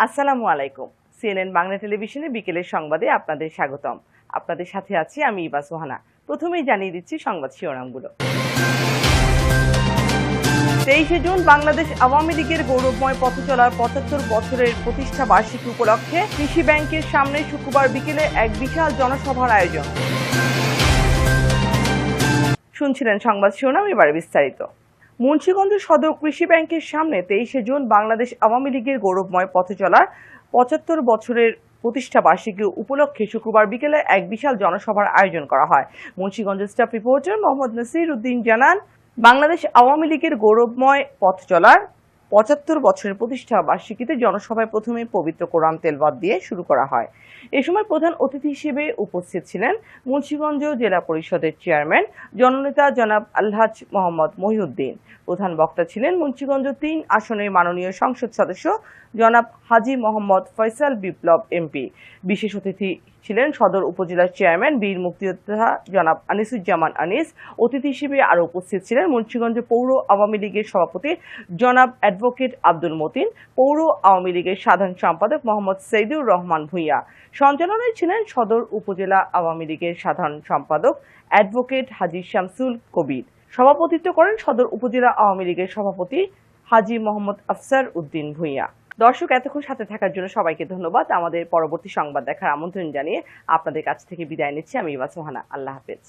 আসসালামু আলাইকুম। সিএনএন বাংলা টেলিভিশনে বিকেলের সংবাদে আপনাদের স্বাগতম। আপনাদের সাথে আছি আমি ইবা সোহানা। প্রথমেই জানিয়ে দিচ্ছি সংবাদ শিরোনামগুলো। 23শে জুন বাংলাদেশ আওয়ামী লীগের গৌরবময় পথে চলার 75 বছরের প্রতিষ্ঠা বার্ষিকী উপলক্ষে কৃষি ব্যাংকের সামনে শুক্রবার বিকেলে এক বিশাল জনসভার আয়োজন। শুনছিলেন সংবাদ শিরোনাম, এবারে বিস্তারিত। মুন্সিগঞ্জ সদর কৃষি ব্যাংকের সামনে 23শে জুন বাংলাদেশ আওয়ামী লীগের গৌরবময় পথে চলার 75 বছরের প্রতিষ্ঠা বার্ষিকী উপলক্ষে শুক্রবার বিকেলে এক বিশাল জনসভার আয়োজন করা হয়। মুন্সিগঞ্জ স্টাফ রিপোর্টার মোহাম্মদ নাসির উদ্দিন জানান, বাংলাদেশ আওয়ামী লীগের গৌরবময় পথ চলার 75 বছরের প্রতিষ্ঠা বার্ষিকীতে জনসভায় প্রথমে পবিত্র কোরআন তেলাওয়াত দিয়ে শুরু করা হয়। এ সময় প্রধান অতিথি হিসেবে উপস্থিত ছিলেন মুন্সিগঞ্জ জেলা পরিষদের চেয়ারম্যান জননেতা জনাব আলহাজ মোহাম্মদ মহিউদ্দিন। প্রধান বক্তা ছিলেন মুন্সিগঞ্জ 3 আসনের মাননীয় সংসদ সদস্য জনাব হাজী মোহাম্মদ ফয়সাল বিপ্লব এমপি। বিশেষ অতিথি ছিলেন সদর উপজেলার চেয়ারম্যান বীর মুক্তিযোদ্ধা জনাব আনিসুজ্জামান আনিস। অতিথি হিসেবে আরও উপস্থিত ছিলেন মুন্সিগঞ্জ পৌর আওয়ামী লীগের সভাপতি জনাব অ্যাডভোকেট আব্দুল মতিন, পৌর আওয়ামী লীগের সাধারণ সম্পাদক মোহাম্মদ সৈদুর রহমান ভূঁইয়া। সঞ্চালনায় ছিলেন সদর উপজেলা আওয়ামী লীগের সাধারণ সম্পাদক অ্যাডভোকেট হাজী শামসুল কবির। সভাপতিত্ব করেন সদর উপজেলা আওয়ামী লীগের সভাপতি হাজী মোহাম্মদ আফসার উদ্দিন ভূঁইয়া। দর্শক, এতক্ষণ সাথে থাকার জন্য সবাইকে ধন্যবাদ। আমাদের পরবর্তী সংবাদ দেখার আমন্ত্রণ জানিয়ে আপনাদের কাছ থেকে বিদায় নিচ্ছি আমি ইবা সোহানা। আল্লাহ হাফেজ।